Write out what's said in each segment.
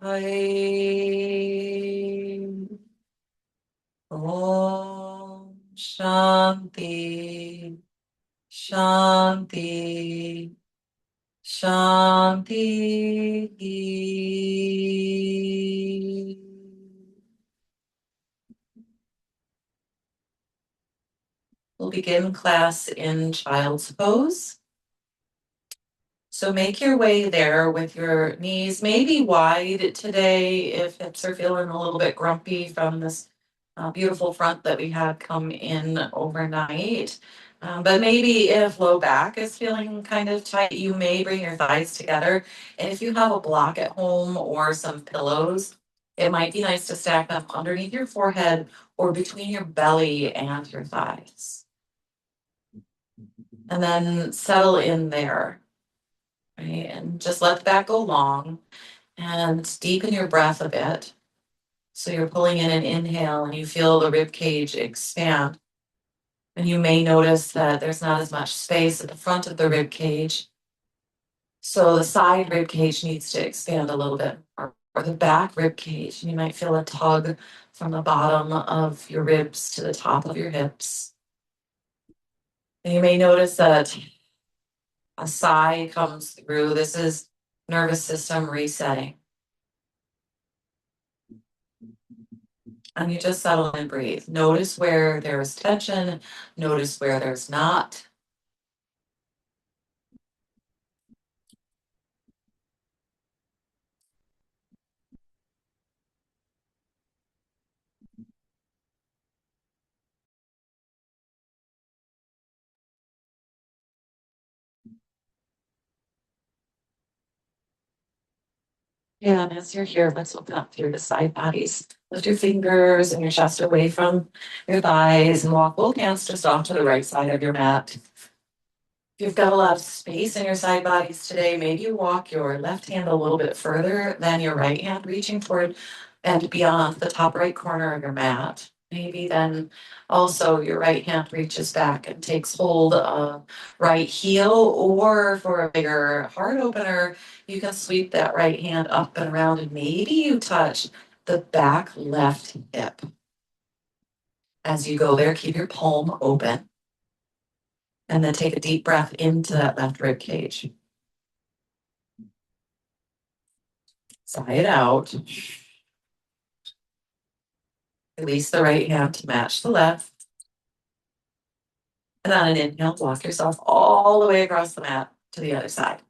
Om Shanti, Shanti, Shanti. We'll begin class in child's pose. So make your way there with your knees maybe wide today if hips are feeling a little bit grumpy from this beautiful front that we had come in overnight. But maybe if low back is feeling kind of tight, you may bring your thighs together. And if you have a block at home or some pillows, it might be nice to stack them underneath your forehead or between your belly and your thighs. And then settle in there, right? And just let the back go long and deepen your breath a bit. So you're pulling in an inhale and you feel the rib cage expand. And you may notice that there's not as much space at the front of the rib cage. So the side rib cage needs to expand a little bit more, or the back rib cage. And you might feel a tug from the bottom of your ribs to the top of your hips. And you may notice that a sigh comes through. This is nervous system resetting. And you just settle and breathe. Notice where there's tension, notice where there's not. Yeah, and as you're here, let's open up through the side bodies. Lift your fingers and your chest away from your thighs and walk both hands just off to the right side of your mat. If you've got a lot of space in your side bodies today, maybe you walk your left hand a little bit further than your right hand, reaching toward and beyond the top right corner of your mat. Maybe then also your right hand reaches back and takes hold of right heel, or for a bigger heart opener, you can sweep that right hand up and around and maybe you touch the back left hip. As you go there, keep your palm open. And then take a deep breath into that left rib cage. Sigh it out. Release the right hand to match the left. And on an inhale, walk yourself all the way across the mat to the other side.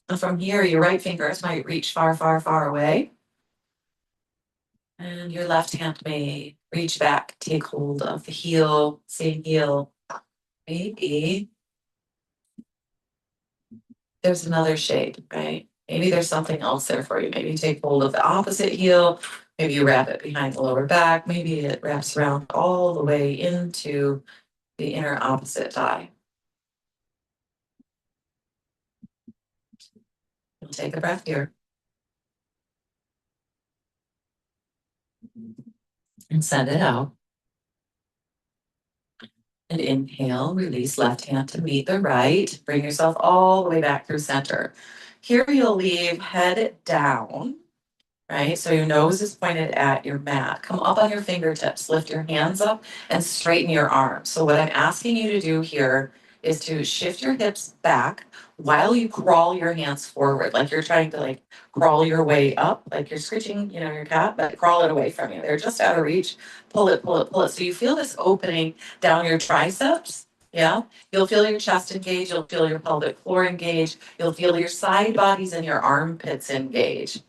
And from here, your right fingers might reach far, far, far away. And your left hand may reach back, take hold of the heel, same heel. Maybe there's another shape, right? Maybe there's something else there for you. Maybe you take hold of the opposite heel. Maybe you wrap it behind the lower back. Maybe it wraps around all the way into the inner opposite thigh. You'll take a breath here. And send it out. And inhale, release left hand to meet the right. Bring yourself all the way back through center. Here you'll leave head down, right? So your nose is pointed at your mat. Come up on your fingertips, lift your hands up and straighten your arms. So what I'm asking you to do here is to shift your hips back while you crawl your hands forward, like you're trying to crawl your way up, like you're scritching, your cat, but crawl it away from you. They're just out of reach. Pull it, pull it, pull it. So you feel this opening down your triceps. Yeah. You'll feel your chest engage. You'll feel your pelvic floor engage. You'll feel your side bodies and your armpits engage.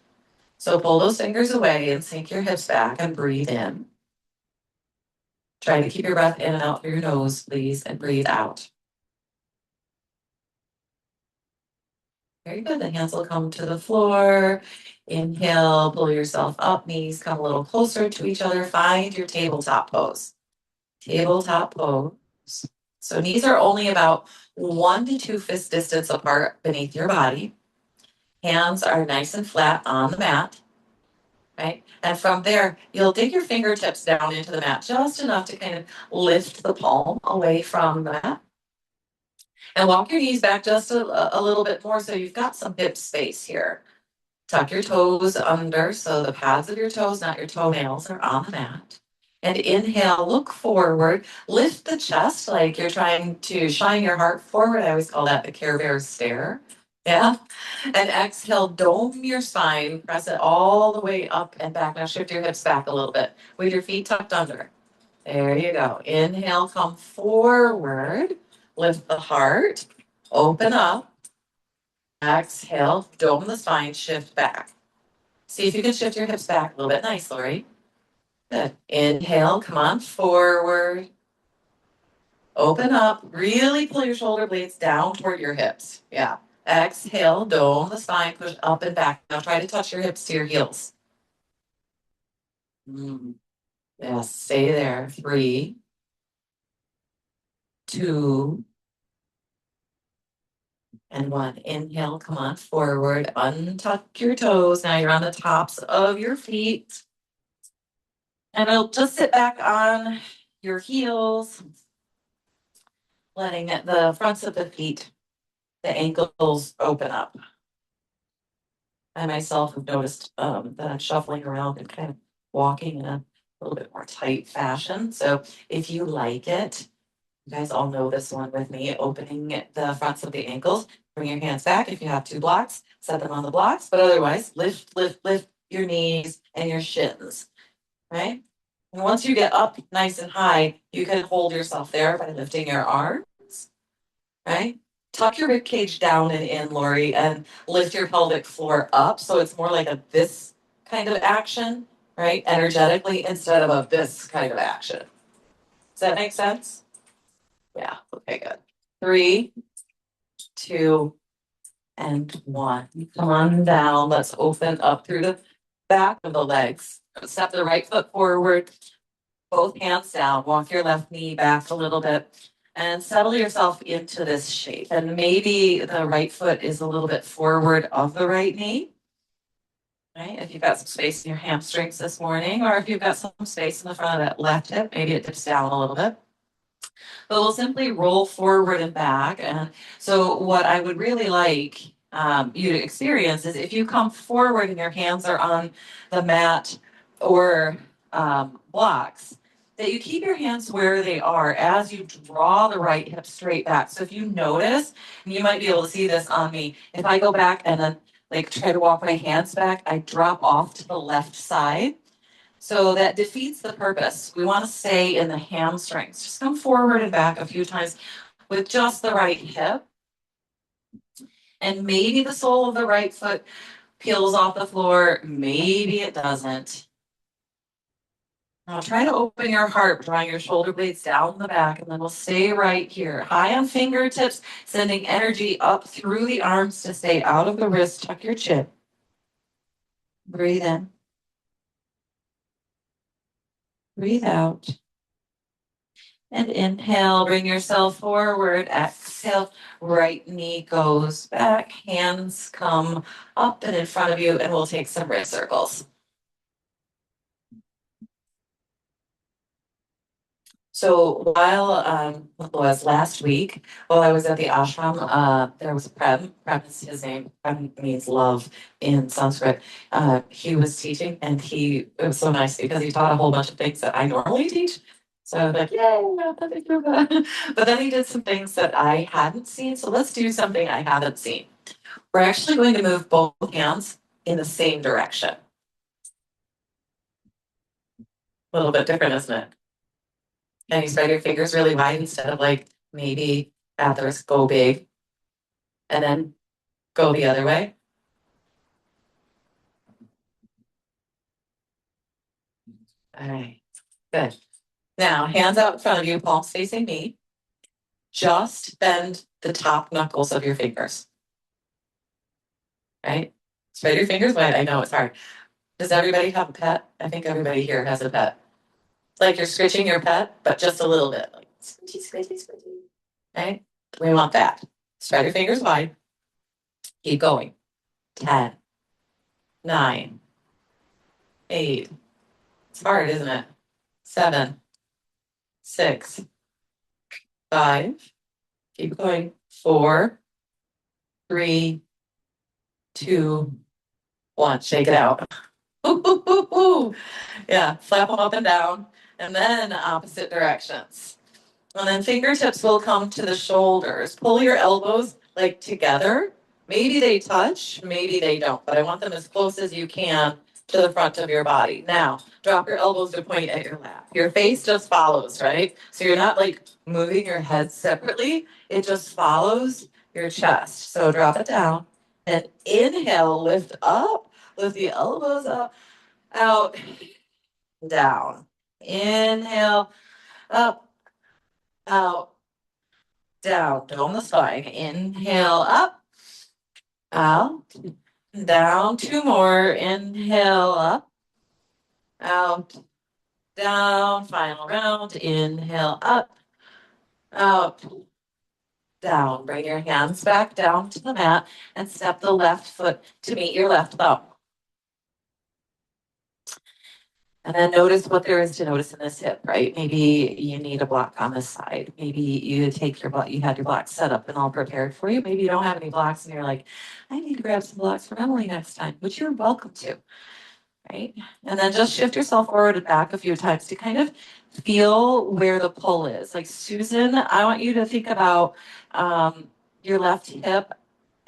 So pull those fingers away and sink your hips back and breathe in. Try to keep your breath in and out through your nose, please, and breathe out. Very good. The hands will come to the floor. Inhale, pull yourself up, knees come a little closer to each other. Find your tabletop pose. Tabletop pose. So knees are only about 1 to 2 fist distance apart beneath your body. Hands are nice and flat on the mat. Right? And from there, you'll dig your fingertips down into the mat just enough to kind of lift the palm away from the mat. And walk your knees back just a little bit more so you've got some hip space here. Tuck your toes under so the pads of your toes, not your toenails, are on the mat. And inhale, look forward, lift the chest like you're trying to shine your heart forward. I always call that the Care Bear stare. Yeah. And exhale, dome your spine, press it all the way up and back. Now shift your hips back a little bit with your feet tucked under. There you go. Inhale, come forward, lift the heart, open up. Exhale, dome the spine, shift back. See if you can shift your hips back a little bit. Nice, Lori. Good. Inhale, come on forward. Open up. Really pull your shoulder blades down toward your hips. Yeah. Exhale, dome the spine, push up and back. Now try to touch your hips to your heels. Yes, stay there. 3, 2, and 1. Inhale, come on forward. Untuck your toes. Now you're on the tops of your feet. And it'll just sit back on your heels, letting the fronts of the feet, the ankles open up. I myself have noticed that I'm shuffling around and kind of walking in a little bit more tight fashion. So if you like it, you guys all know this one with me, opening the fronts of the ankles. Bring your hands back. If you have 2 blocks, set them on the blocks. But otherwise, lift, lift, lift your knees and your shins, right? And once you get up nice and high, you can hold yourself there by lifting your arms, right? Tuck your rib cage down and in, Lori, and lift your pelvic floor up. So it's more like a this kind of action, right? Energetically instead of a this kind of action. Does that make sense? Yeah. Okay, good. 3, 2, and 1. Come on down. Let's open up through the back of the legs. Step the right foot forward, both hands down. Walk your left knee back a little bit and settle yourself into this shape. And maybe the right foot is a little bit forward of the right knee. Right? If you've got some space in your hamstrings this morning, or if you've got some space in the front of that left hip, maybe it dips down a little bit. But we'll simply roll forward and back. And so what I would really like you to experience is if you come forward and your hands are on the mat or blocks, that you keep your hands where they are as you draw the right hip straight back. So if you notice, and you might be able to see this on me, if I go back and then like try to walk my hands back, I drop off to the left side. So that defeats the purpose. We want to stay in the hamstrings. Just come forward and back a few times with just the right hip. And maybe the sole of the right foot peels off the floor. Maybe it doesn't. Now try to open your heart, drawing your shoulder blades down the back, and then we'll stay right here. High on fingertips, sending energy up through the arms to stay out of the wrist. Tuck your chin. Breathe in. Breathe out. And inhale, bring yourself forward. Exhale, right knee goes back. Hands come up and in front of you, and we'll take some wrist circles. So while it was last week, while I was at the ashram, there was a Prem. Prem is his name. Prem means love in Sanskrit. He was teaching, and it was so nice because he taught a whole bunch of things that I normally teach. So I was like, yay, but then he did some things that I hadn't seen. So let's do something I haven't seen. We're actually going to move both hands in the same direction. A little bit different, isn't it? And you spread your fingers really wide instead of like maybe at the risk go big and then go the other way. All right, good. Now, hands out in front of you, palms facing me. Just bend the top knuckles of your fingers. Right? Spread your fingers wide. I know it's hard. Does everybody have a pet? I think everybody here has a pet. It's like you're scratching your pet, but just a little bit. Like squishy, squishy, squishy. Right? We want that. Spread your fingers wide. Keep going. 10, 9, 8. It's hard, isn't it? 7, 6, 5. Keep going. 4, 3, 2, One, shake it out. Yeah, flap them up and down, and then opposite directions. And then fingertips will come to the shoulders. Pull your elbows like together. Maybe they touch, maybe they don't, but I want them as close as you can to the front of your body. Now, drop your elbows to point at your lap. Your face just follows, right? So you're not like moving your head separately, it just follows your chest. So drop it down and inhale, lift up, lift the elbows up, out, down. Inhale, up, out, down. Dome the spine. Inhale, up, out, down. Two more. Inhale, up, out, down. Final round. Inhale, up, out, down. Bring your hands back down to the mat and step the left foot to meet your left thumb. And then notice what there is to notice in this hip, right? Maybe you need a block on this side. Maybe you take your block, you had your blocks set up and all prepared for you. Maybe you don't have any blocks and you're like, I need to grab some blocks from Emily next time, which you're welcome to, right? And then just shift yourself forward and back a few times to kind of feel where the pull is. Like Susan, I want you to think about your left hip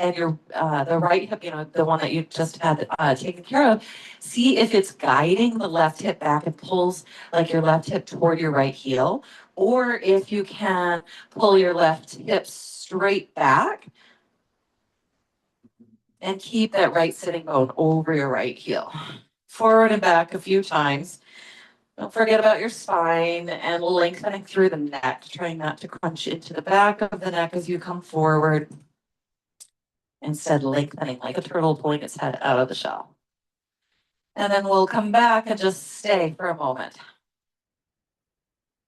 and your the right hip, the one that you just had taken care of. See if it's guiding the left hip back and pulls like your left hip toward your right heel, or if you can pull your left hip straight back and keep that right sitting bone over your right heel. Forward and back a few times. Don't forget about your spine and lengthening through the neck, trying not to crunch into the back of the neck as you come forward. Instead, lengthening like a turtle pulling its head out of the shell. And then we'll come back and just stay for a moment.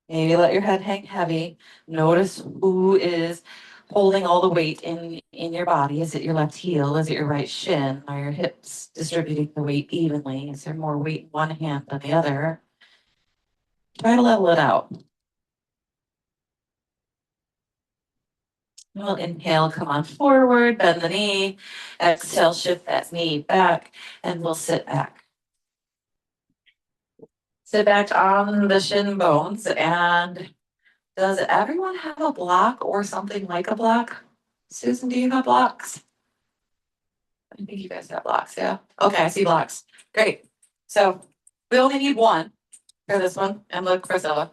Maybe let your head hang heavy. Notice who is holding all the weight in your body. Is it your left heel? Is it your right shin? Are your hips distributing the weight evenly? Is there more weight in one hand than the other? Try to level it out. We'll inhale, come on forward, bend the knee. Exhale, shift that knee back, and we'll sit back. Sit back on the shin bones. And does everyone have a block or something like a block? Susan, do you have blocks? I think you guys have blocks, yeah? Okay, I see blocks. Great. So we only need one for this one, and look, Priscilla,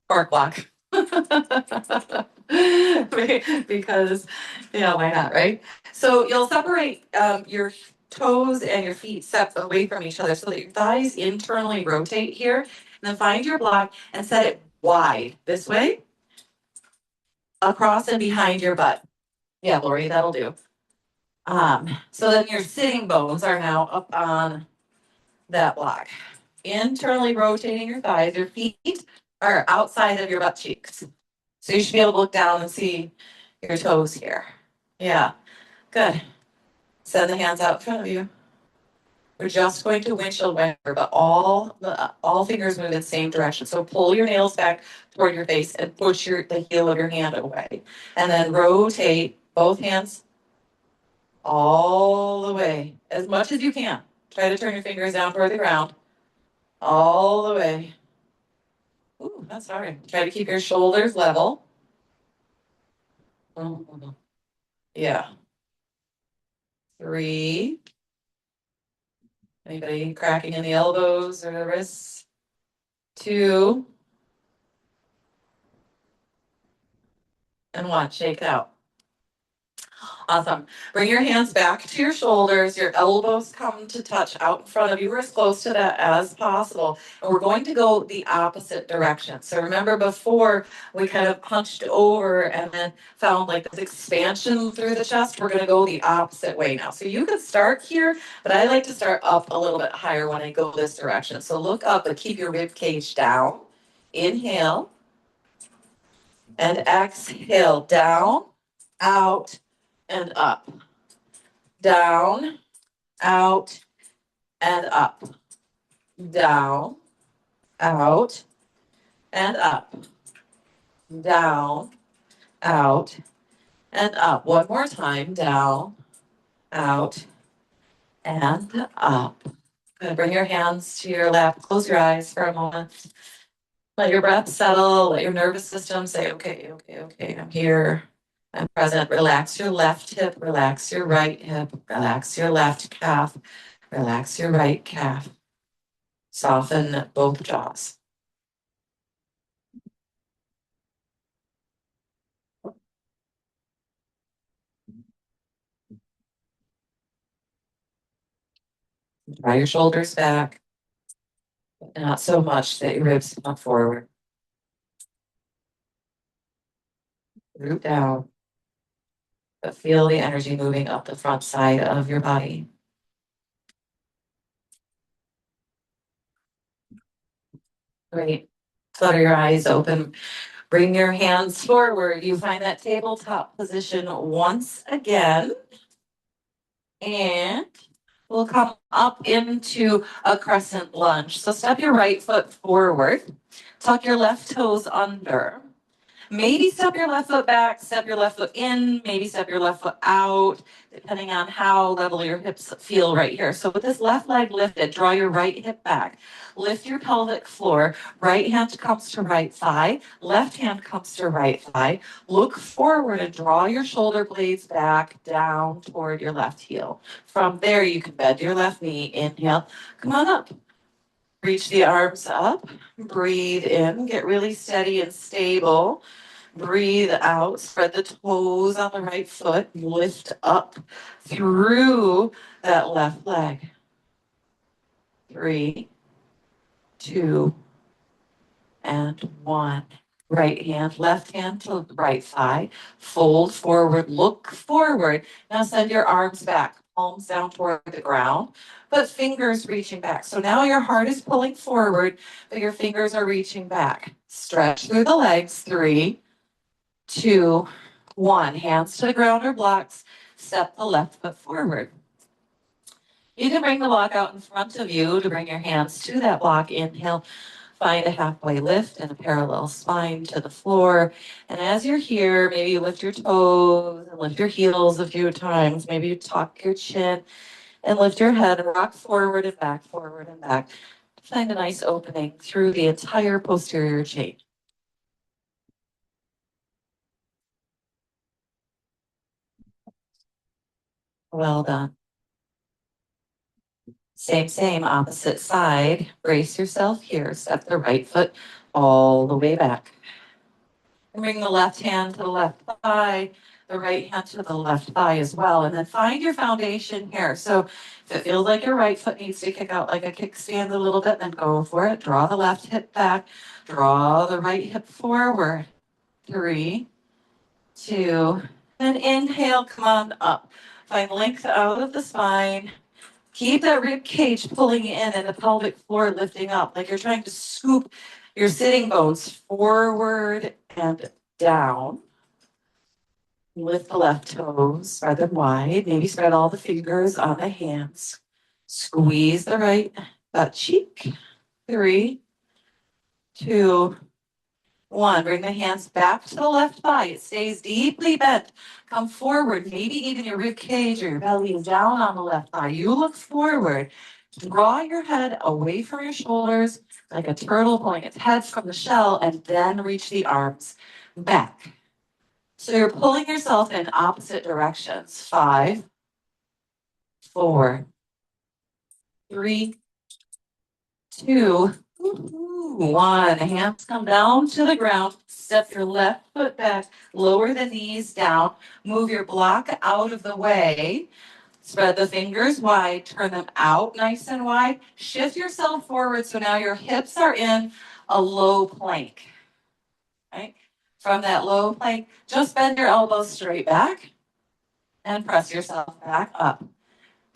cork block. Because, why not, right? So you'll separate your toes and your feet away from each other so that your thighs internally rotate here. And then find your block and set it wide this way, across and behind your butt. Yeah, Lori, that'll do. So then your sitting bones are now up on that block. Internally rotating your thighs, your feet are outside of your butt cheeks. So you should be able to look down and see your toes here. Yeah, good. Send the hands out in front of you. We're just going to windshield wiper, but all fingers move in the same direction. So pull your nails back toward your face and push the heel of your hand away. And then rotate both hands all the way, as much as you can. Try to turn your fingers down toward the ground. All the way. Ooh, that's hard. Try to keep your shoulders level. Yeah. 3. Anybody cracking in the elbows or the wrists? 2. And 1. Shake it out. Awesome. Bring your hands back to your shoulders. Your elbows come to touch out in front of you. We're as close to that as possible. And we're going to go the opposite direction. So remember before we kind of hunched over and then found like this expansion through the chest. We're going to go the opposite way now. So you can start here, but I like to start up a little bit higher when I go this direction. So look up and keep your rib cage down. Inhale. And exhale. Down, out, and up. Down, out, and up. Down, out, and up. Down, out, and up. One more time. Down, out, and up. Good. Bring your hands to your lap. Close your eyes for a moment. Let your breath settle. Let your nervous system say, okay, okay, okay, I'm here. I'm present. Relax your left hip. Relax your right hip. Relax your left calf. Relax your right calf. Soften both jaws. Draw your shoulders back, but not so much that your ribs come forward. Root down, but feel the energy moving up the front side of your body. Great. Flutter your eyes open. Bring your hands forward. You find that tabletop position once again. And we'll come up into a crescent lunge. So step your right foot forward. Tuck your left toes under. Maybe step your left foot back, step your left foot in, maybe step your left foot out, depending on how level your hips feel right here. So with this left leg lifted, draw your right hip back. Lift your pelvic floor. Right hand comes to right thigh. Left hand comes to right thigh. Look forward and draw your shoulder blades back down toward your left heel. From there, you can bend your left knee. Inhale. Come on up. Reach the arms up. Breathe in. Get really steady and stable. Breathe out, spread the toes on the right foot, lift up through that left leg. 3, 2, and 1. Right hand, left hand to right thigh, fold forward, look forward. Now send your arms back, palms down toward the ground, but fingers reaching back. So now your heart is pulling forward, but your fingers are reaching back. Stretch through the legs, 3, 2, 1. Hands to the ground or blocks. Step the left foot forward. You can bring the block out in front of you to bring your hands to that block. Inhale, find a halfway lift and a parallel spine to the floor. And as you're here, maybe you lift your toes and lift your heels a few times. Maybe you tuck your chin and lift your head and rock forward and back, forward and back. Find a nice opening through the entire posterior chain. Well done. Same, opposite side. Brace yourself here. Step the right foot all the way back. Bring the left hand to the left thigh, the right hand to the left thigh as well. And then find your foundation here. So if it feels like your right foot needs to kick out like a kickstand a little bit, then go for it. Draw the left hip back. Draw the right hip forward. 3, 2, and inhale, come on up. Find length out of the spine. Keep that rib cage pulling in and the pelvic floor lifting up, like you're trying to scoop your sitting bones forward and down. Lift the left toes, spread them wide. Maybe spread all the fingers on the hands. Squeeze the right butt cheek. 3, 2, 1. Bring the hands back to the left thigh. It stays deeply bent. Come forward. Maybe even your rib cage or your belly is down on the left thigh. You look forward. Draw your head away from your shoulders like a turtle pulling its head from the shell, and then reach the arms back. So you're pulling yourself in opposite directions. 5, 4, 3, 2, 1. Hands come down to the ground. Step your left foot back. Lower the knees down. Move your block out of the way. Spread the fingers wide. Turn them out nice and wide. Shift yourself forward so now your hips are in a low plank. Right? From that low plank, just bend your elbows straight back and press yourself back up.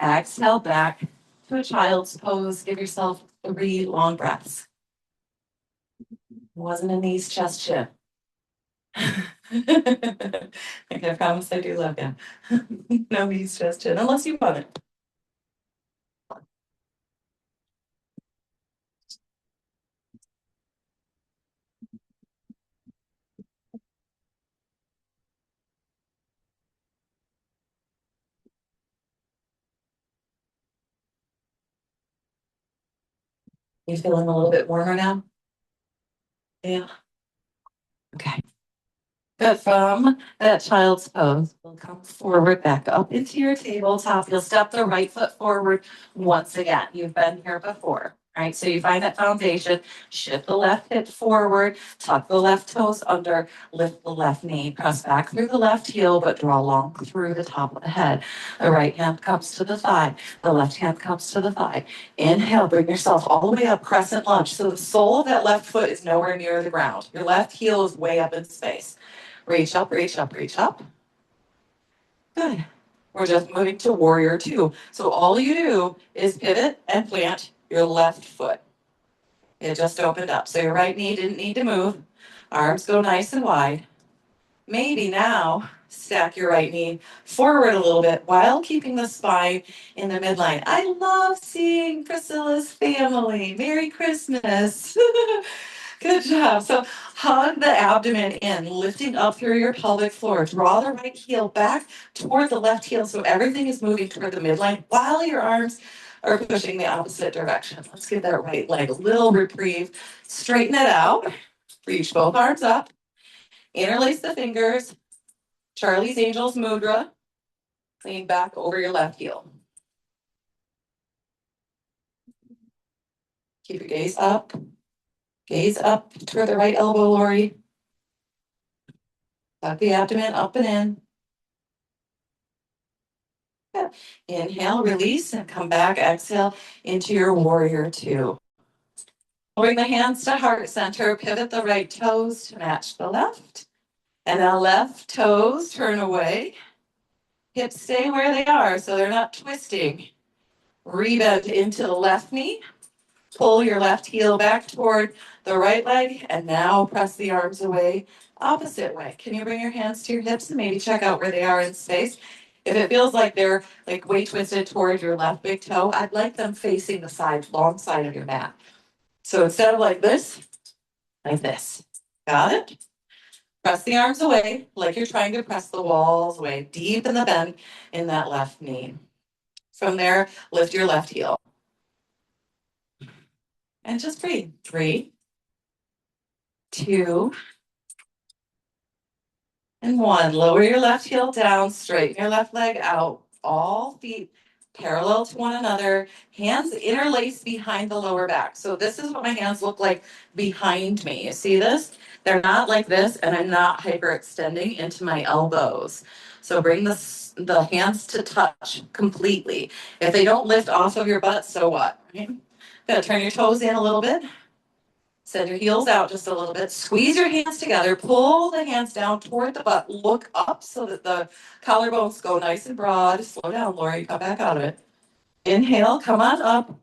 Exhale back to a child's pose. Give yourself 3 long breaths. It wasn't a knees, chest, chin. I promise I do love you. No knees, chest, chin, unless you want it. You feeling a little bit warmer now? Yeah. Okay. Good. From that child's pose, we'll come forward back up into your tabletop. You'll step the right foot forward once again. You've been here before, right? So you find that foundation, shift the left hip forward, tuck the left toes under, lift the left knee, press back through the left heel, but draw long through the top of the head. The right hand comes to the thigh, the left hand comes to the thigh. Inhale, bring yourself all the way up, crescent lunge. So the sole of that left foot is nowhere near the ground. Your left heel is way up in space. Reach up, reach up, reach up. Good. We're just moving to warrior two. So all you do is pivot and plant your left foot. It just opened up. So your right knee didn't need to move. Arms go nice and wide. Maybe now stack your right knee forward a little bit while keeping the spine in the midline. I love seeing Priscilla's family. Merry Christmas. Good job. So hug the abdomen in, lifting up through your pelvic floor. Draw the right heel back toward the left heel so everything is moving toward the midline while your arms are pushing the opposite direction. Let's give that right leg a little reprieve. Straighten it out. Reach both arms up. Interlace the fingers. Charlie's Angels Mudra. Lean back over your left heel. Keep your gaze up. Gaze up toward the right elbow, Lori. Tuck the abdomen up and in. Good. Inhale, release, and come back. Exhale into your warrior two. Bring the hands to heart center. Pivot the right toes to match the left. And now left toes turn away. Hips stay where they are so they're not twisting. Rebend into the left knee. Pull your left heel back toward the right leg, and now press the arms away opposite way. Can you bring your hands to your hips and maybe check out where they are in space? If it feels like they're like way twisted toward your left big toe, I'd like them facing the side, long side of your mat. So instead of like this. Got it? Press the arms away like you're trying to press the walls away, deep in the bend in that left knee. From there, lift your left heel. And just breathe. 3, 2, and 1. Lower your left heel down, straighten your left leg out. All feet parallel to one another. Hands interlace behind the lower back. So this is what my hands look like behind me. You see this? They're not like this, and I'm not hyperextending into my elbows. So bring the hands to touch completely. If they don't lift off of your butt, so what? Right? Gonna turn your toes in a little bit. Send your heels out just a little bit. Squeeze your hands together. Pull the hands down toward the butt. Look up so that the collarbones go nice and broad. Slow down, Lori. Come back out of it. Inhale. Come on up.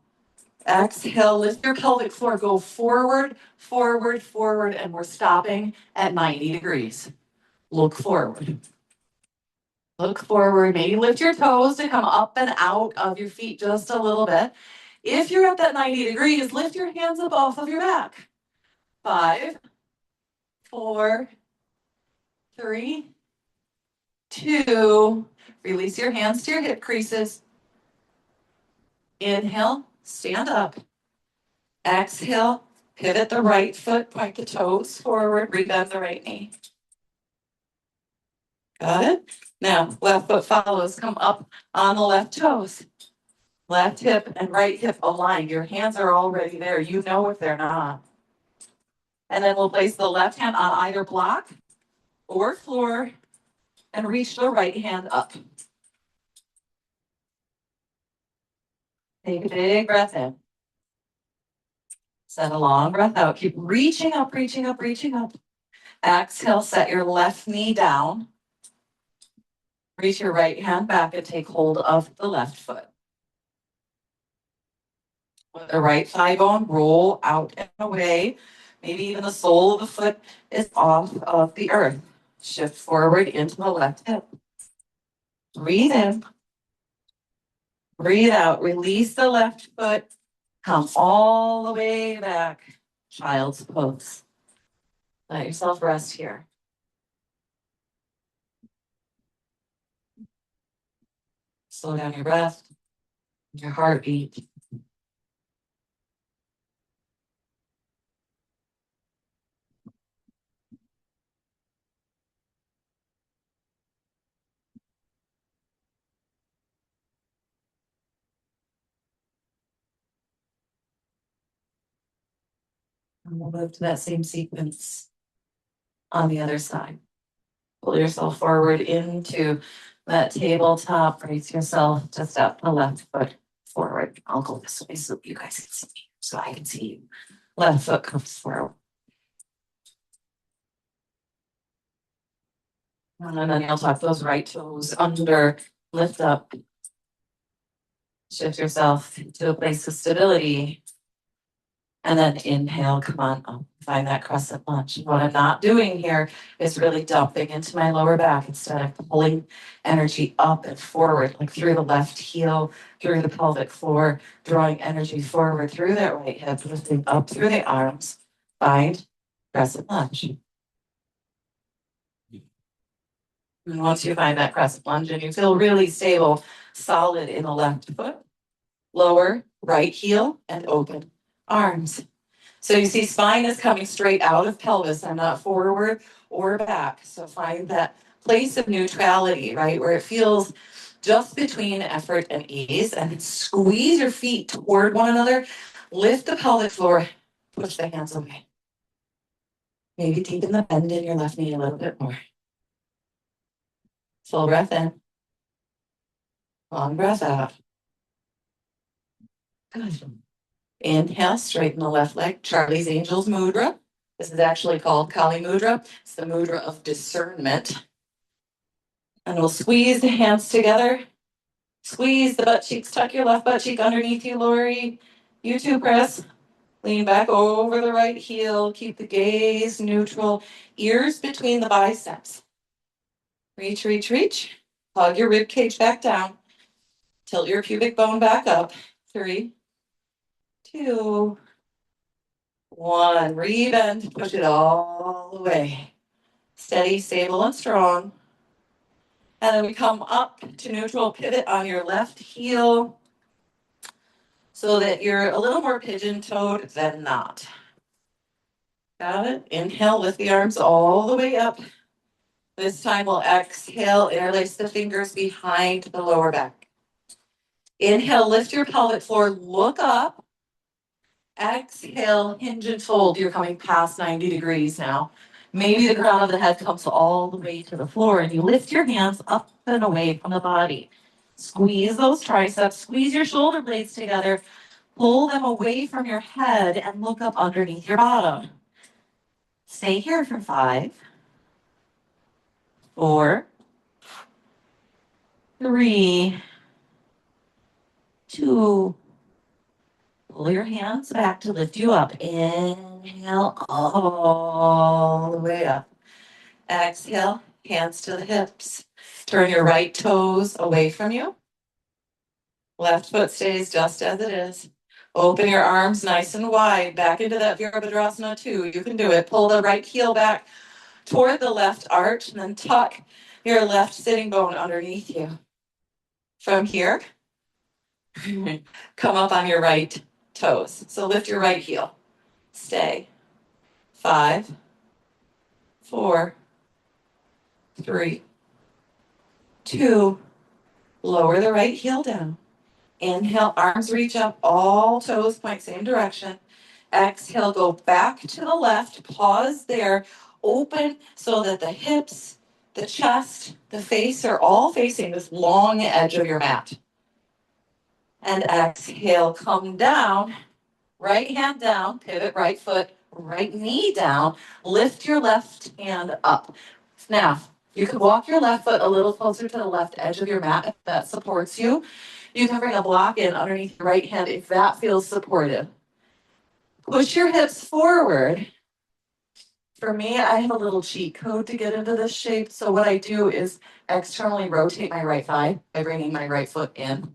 Exhale. Lift your pelvic floor. Go forward, forward, forward. And we're stopping at 90 degrees. Look forward. Look forward. Maybe lift your toes to come up and out of your feet just a little bit. If you're at that 90 degrees, lift your hands up off of your back. 5, 4, 3, 2. Release your hands to your hip creases. Inhale, stand up. Exhale, pivot the right foot, point the toes forward, rebend the right knee. Got it? Now, left foot follows, come up on the left toes. Left hip and right hip aligned. Your hands are already there. You know if they're not. And then we'll place the left hand on either block or floor and reach the right hand up. Take a big breath in. Send a long breath out. Keep reaching up, reaching up, reaching up. Exhale, set your left knee down. Reach your right hand back and take hold of the left foot. With the right thigh bone, roll out and away. Maybe even the sole of the foot is off of the earth. Shift forward into the left hip. Breathe in. Breathe out. Release the left foot. Come all the way back. Child's pose. Let yourself rest here. Slow down your breath, your heartbeat. And we'll move to that same sequence on the other side. Pull yourself forward into that tabletop, brace yourself to step the left foot forward. I'll go this way so you guys can see me, so I can see you. Left foot comes forward. And then you'll tuck those right toes under, lift up. Shift yourself to a place of stability. And then inhale, come on up, find that crescent lunge. What I'm not doing here is really dumping into my lower back instead of pulling energy up and forward, like through the left heel, through the pelvic floor, drawing energy forward through that right hip, lifting up through the arms. Find crescent lunge. And once you find that crescent lunge and you feel really stable, solid in the left foot, lower right heel and open arms. So you see spine is coming straight out of pelvis. I'm not forward or back. So find that place of neutrality, right? Where it feels just between effort and ease, and squeeze your feet toward one another. Lift the pelvic floor, push the hands away. Maybe deepen the bend in your left knee a little bit more. Full breath in. Long breath out. Good. Inhale, straighten the left leg, Charlie's Angels Mudra. This is actually called Kali Mudra. It's the mudra of discernment. And we'll squeeze the hands together. Squeeze the butt cheeks, tuck your left butt cheek underneath you, Lori. You too, press. Lean back over the right heel. Keep the gaze neutral. Ears between the biceps. Reach, reach, reach. Hug your rib cage back down. Tilt your pubic bone back up. 3, 2, 1. Rebend. Push it all the way. Steady, stable, and strong. And then we come up to neutral, pivot on your left heel so that you're a little more pigeon-toed than not. Got it? Inhale, lift the arms all the way up. This time we'll exhale, interlace the fingers behind the lower back. Inhale, lift your pelvic floor, look up. Exhale, hinge and fold. You're coming past 90 degrees now. Maybe the crown of the head comes all the way to the floor and you lift your hands up and away from the body. Squeeze those triceps, squeeze your shoulder blades together, pull them away from your head and look up underneath your bottom. Stay here for 5, 4, 3, 2. Pull your hands back to lift you up. Inhale all the way up. Exhale, hands to the hips. Turn your right toes away from you. Left foot stays just as it is. Open your arms nice and wide back into that Virabhadrasana 2. You can do it. Pull the right heel back toward the left arch and then tuck your left sitting bone underneath you. From here, come up on your right toes. So lift your right heel. Stay. 5, 4, 3, 2. Lower the right heel down. Inhale, arms reach up, all toes point same direction. Exhale, go back to the left, pause there, open so that the hips, the chest, the face are all facing this long edge of your mat. And exhale, come down, right hand down, pivot right foot, right knee down, lift your left hand up. Now, you can walk your left foot a little closer to the left edge of your mat if that supports you. You can bring a block in underneath your right hand if that feels supportive. Push your hips forward. For me, I have a little cheat code to get into this shape. So what I do is externally rotate my right thigh by bringing my right foot in.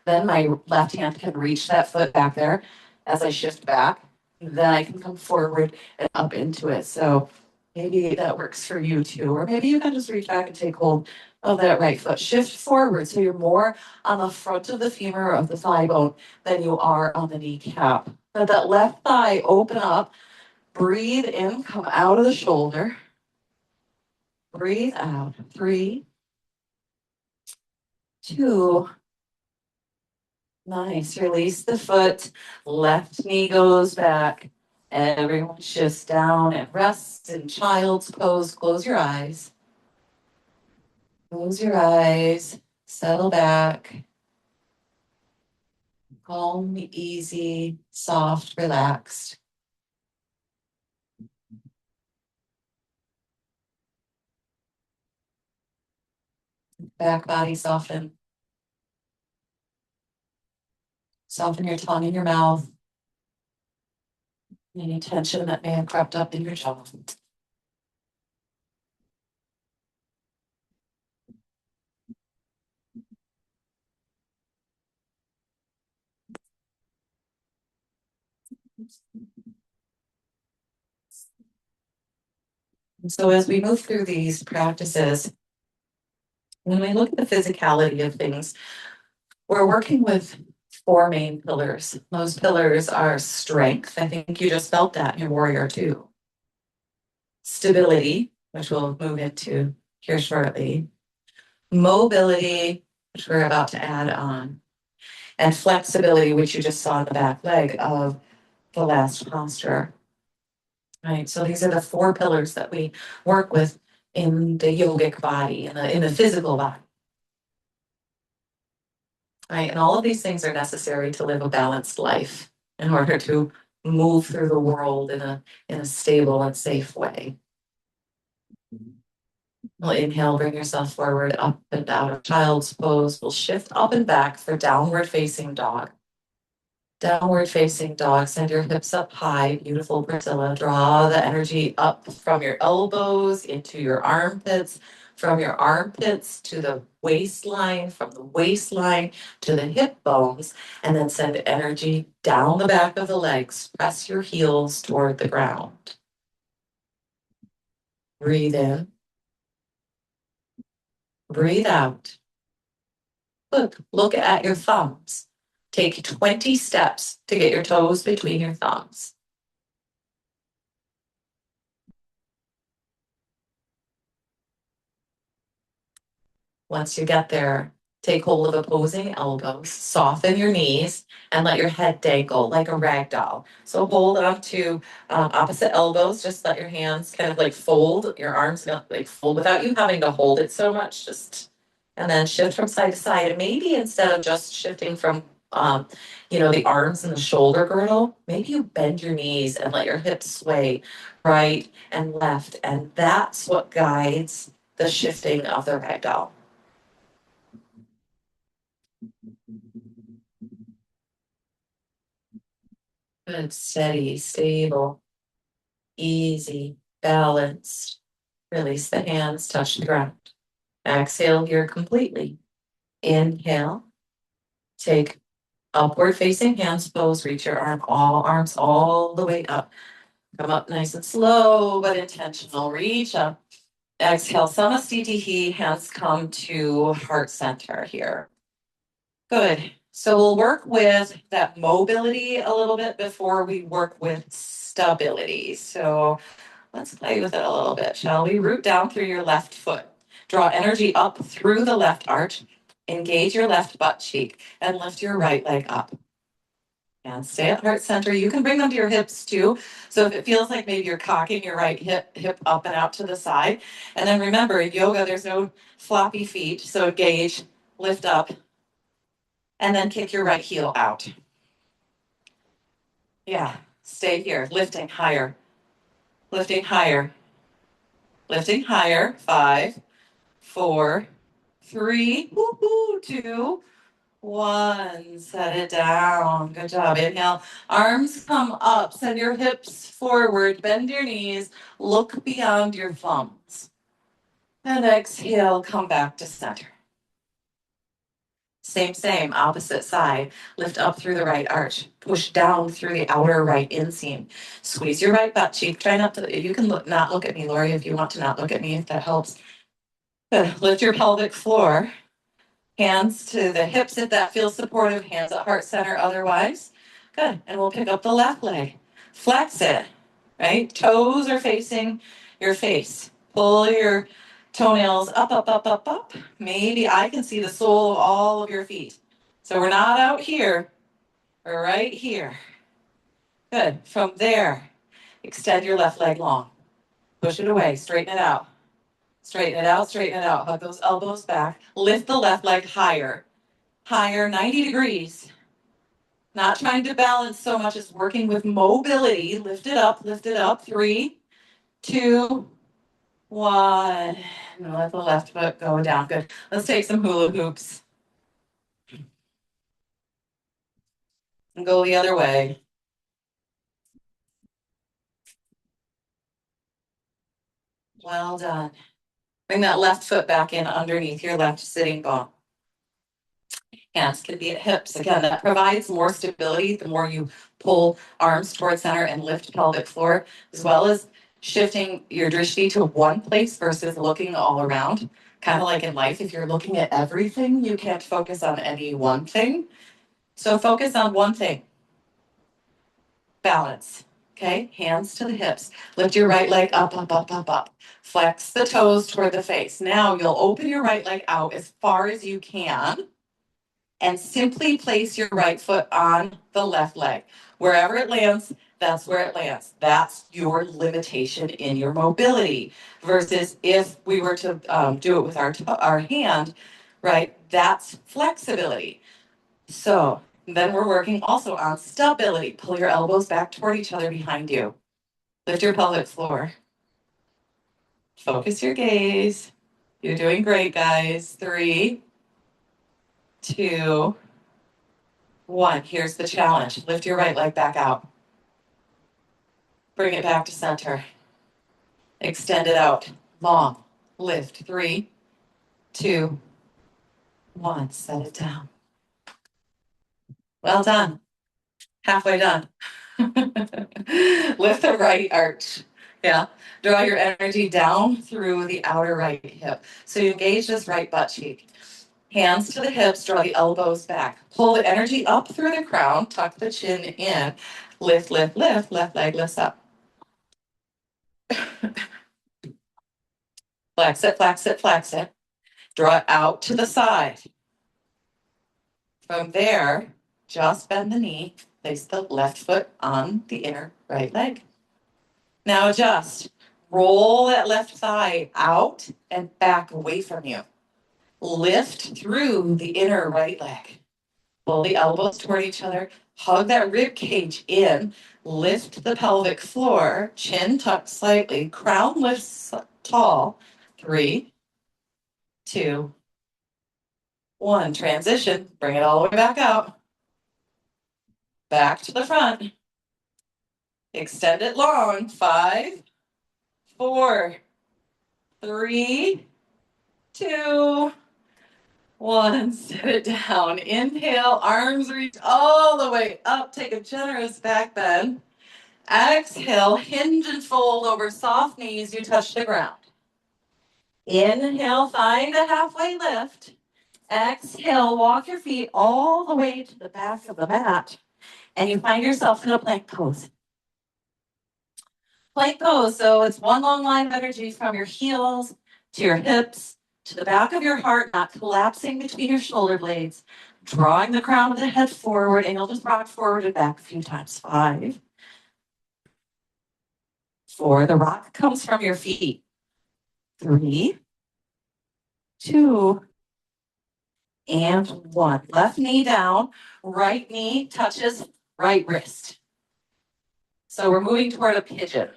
Then my left hand can reach that foot back there as I shift back. Then I can come forward and up into it. So maybe that works for you too. Or maybe you can just reach back and take hold of that right foot. Shift forward so you're more on the front of the femur of the thigh bone than you are on the kneecap. Let that left thigh open up. Breathe in, come out of the shoulder. Breathe out. 3, 2. Nice. Release the foot. Left knee goes back. Everyone shifts down and rests in child's pose. Close your eyes. Close your eyes. Settle back. Calm, easy, soft, relaxed. Back body soften. Soften your tongue in your mouth. Any tension that may have crept up in your jaw. And so as we move through these practices, when we look at the physicality of things, we're working with four main pillars. Those pillars are strength. I think you just felt that in your warrior two. Stability, which we'll move into here shortly. Mobility, which we're about to add on. And flexibility, which you just saw in the back leg of the last posture. Right, so these are the four pillars that we work with in the yogic body, in the physical body. Right, and all of these things are necessary to live a balanced life in order to move through the world in a stable and safe way. We'll inhale, bring yourself forward, up and out of child's pose. We'll shift up and back for downward facing dog. Downward facing dog, send your hips up high, beautiful Priscilla. Draw the energy up from your elbows into your armpits, from your armpits to the waistline, from the waistline to the hip bones, and then send energy down the back of the legs. Press your heels toward the ground. Breathe in. Breathe out. Look at your thumbs. Take 20 steps to get your toes between your thumbs. Once you get there, take hold of opposing elbows, soften your knees, and let your head dangle like a rag doll. So hold on to opposite elbows. Just let your hands kind of like fold, your arms like fold without you having to hold it so much. And then shift from side to side. And maybe instead of just shifting from the arms and the shoulder girdle, maybe you bend your knees and let your hips sway right and left. And that's what guides the shifting of the ragdoll. Good, steady, stable, easy, balanced. Release the hands, touch the ground. Exhale here completely. Inhale. Take upward facing hands pose. Reach your arms all the way up. Come up nice and slow, but intentional. Reach up. Exhale, Samasthiti, hands come to heart center here. Good. So we'll work with that mobility a little bit before we work with stability. So let's play with it a little bit, shall we? Root down through your left foot. Draw energy up through the left arch. Engage your left butt cheek and lift your right leg up. And stay at heart center. You can bring them to your hips too. So if it feels like maybe you're cocking your right hip up and out to the side. And then remember, in yoga, there's no floppy feet. So engage, lift up, and then kick your right heel out. Yeah, stay here, lifting higher, lifting higher, lifting higher. 5, 4, 3, 2, 1. Set it down. Good job. Inhale, arms come up, send your hips forward, bend your knees, look beyond your thumbs. And exhale, come back to center. Same, opposite side. Lift up through the right arch. Push down through the outer right inseam. Squeeze your right butt cheek. Try not to, you can not look at me, Lori, if you want to not look at me, if that helps. Good. Lift your pelvic floor. Hands to the hips if that feels supportive. Hands at heart center otherwise. Good. And we'll pick up the left leg. Flex it, right? Toes are facing your face. Pull your toenails up. Maybe I can see the sole of all of your feet. So we're not out here, we're right here. Good. From there, Extend your left leg long. Push it away, straighten it out. Straighten it out, straighten it out. Hug those elbows back. Lift the left leg higher. Higher, 90 degrees. Not trying to balance so much as working with mobility. Lift it up, lift it up. 3, 2, 1. And let the left foot go down. Good. Let's take some hula hoops. And go the other way. Well done. Bring that left foot back in underneath your left sitting bone. Hands can be at hips. Again, that provides more stability the more you pull arms towards center and lift pelvic floor, as well as shifting your drishti to one place versus looking all around. Kind of like in life, if you're looking at everything, you can't focus on any one thing. So focus on one thing. Balance. Okay, hands to the hips. Lift your right leg up, up, up, up, up. Flex the toes toward the face. Now you'll open your right leg out as far as you can and simply place your right foot on the left leg. Wherever it lands, that's where it lands. That's your limitation in your mobility. Versus if we were to do it with our hand, right, that's flexibility. So then we're working also on stability. Pull your elbows back toward each other behind you. Lift your pelvic floor. Focus your gaze. You're doing great, guys. 3, 2, 1. Here's the challenge. Lift your right leg back out. Bring it back to center. Extend it out. Long. Lift. 3, 2, 1. Set it down. Well done. Halfway done. Lift the right arch. Yeah. Draw your energy down through the outer right hip. So you engage this right butt cheek. Hands to the hips, draw the elbows back. Pull the energy up through the crown, tuck the chin in. Lift, lift, lift, left leg lifts up. Flex it, flex it, flex it. Draw it out to the side. From there, just bend the knee, place the left foot on the inner right leg. Now adjust. Roll that left thigh out and back away from you. Lift through the inner right leg. Pull the elbows toward each other. Hug that rib cage in. Lift the pelvic floor. Chin tucked slightly. Crown lifts tall. 3, 2, 1. Transition. Bring it all the way back out. Back to the front. Extend it long. 5, 4, 3, 2, 1. Sit it down. Inhale. Arms reach all the way up. Take a generous back bend. Exhale. Hinge and fold over soft knees. You touch the ground. Inhale. Find a halfway lift. Exhale. Walk your feet all the way to the back of the mat. And you find yourself in a plank pose. Plank pose. So it's one long line of energy from your heels to your hips to the back of your heart, not collapsing between your shoulder blades, drawing the crown of the head forward, and you'll just rock forward and back a few times. 5, 4. The rock comes from your feet. 3, 2, and 1. Left knee down, right knee touches right wrist. So we're moving toward a pigeon.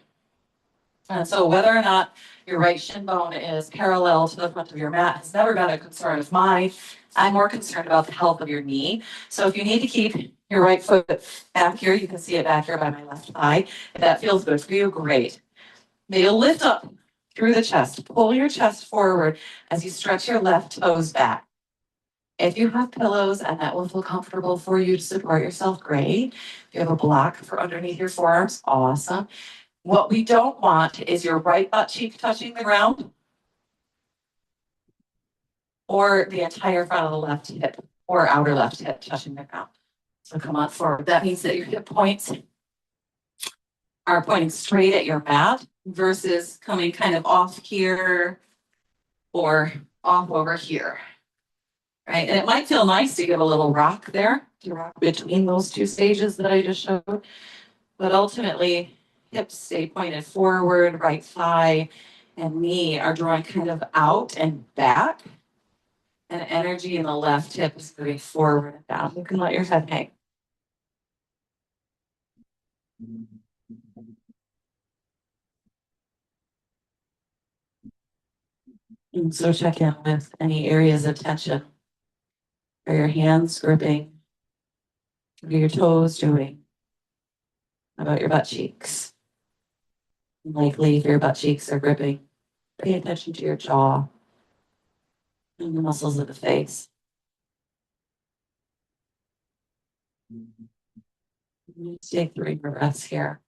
And so whether or not your right shin bone is parallel to the front of your mat has never been a concern of mine. I'm more concerned about the health of your knee. So if you need to keep your right foot back here, you can see it back here by my left thigh. If that feels good for you, great. May you lift up through the chest. Pull your chest forward as you stretch your left toes back. If you have pillows and that will feel comfortable for you to support yourself, great. If you have a block for underneath your forearms, awesome. What we don't want is your right butt cheek touching the ground or the entire front of the left hip or outer left hip touching the ground. So come on forward. That means that your hip points are pointing straight at your mat versus coming kind of off here or off over here. Right? And it might feel nice to give a little rock there, to rock between those two stages that I just showed. But ultimately, hips stay pointed forward, right thigh and knee are drawing kind of out and back. And energy in the left hip is moving forward and down. You can let your head hang. And so check in with any areas of tension. Are your hands gripping? What are your toes doing? How about your butt cheeks? Likely if your butt cheeks are gripping, pay attention to your jaw and the muscles of the face. Take 3 breaths here.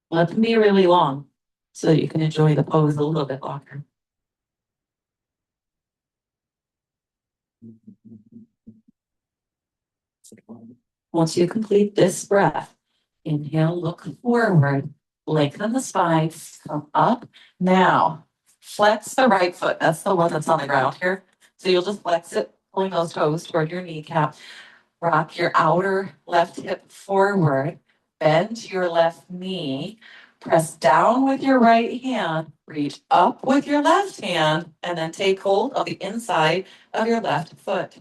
Let them be really long so that you can enjoy the pose a little bit longer. Once you complete this breath, inhale, look forward, lengthen the spine, come up. Now, flex the right foot. That's the one that's on the ground here. So you'll just flex it, pulling those toes toward your kneecap. Rock your outer left hip forward, bend your left knee, press down with your right hand, reach up with your left hand, and then take hold of the inside of your left foot.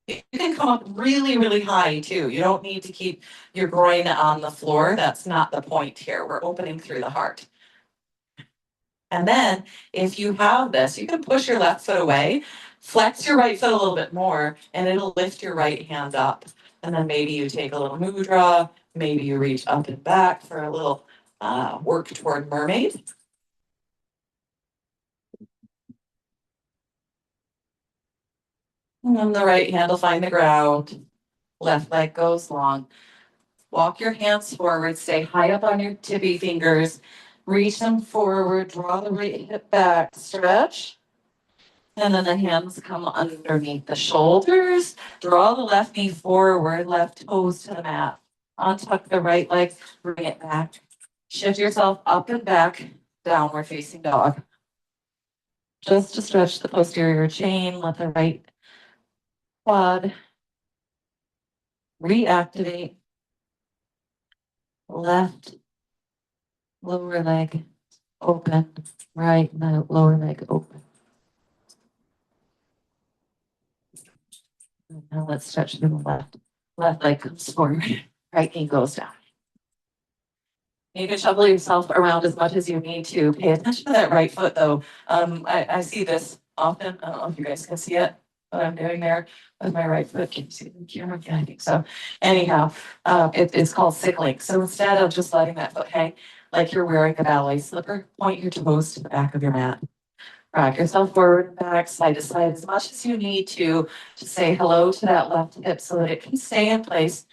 You can come up really, really high too. You don't need to keep your groin on the floor. That's not the point here. We're opening through the heart. And then if you have this, you can push your left foot away, flex your right foot a little bit more, and it'll lift your right hand up. And then maybe you take a little mudra, maybe you reach up and back for a little work toward mermaid. And then the right hand will find the ground. Left leg goes long. Walk your hands forward, stay high up on your tippy fingers. Reach them forward, draw the right hip back, stretch. And then the hands come underneath the shoulders. Draw the left knee forward, left toes to the mat. Untuck the right leg, bring it back. Shift yourself up and back, downward facing dog. Just to stretch the posterior chain, let the right quad reactivate. Left lower leg open, right lower leg open. Now let's stretch to the left. Left leg comes forward, right knee goes down. You can shuffle yourself around as much as you need to. Pay attention to that right foot though. I see this often. I don't know if you guys can see it, what I'm doing there with my right foot. Can you see the camera? Yeah, I think so. Anyhow, it's called sickling. So instead of just letting that foot hang like you're wearing a ballet slipper, point your toes to the back of your mat. Rock yourself forward and back, side to side as much as you need to say hello to that left hip so that it can stay in place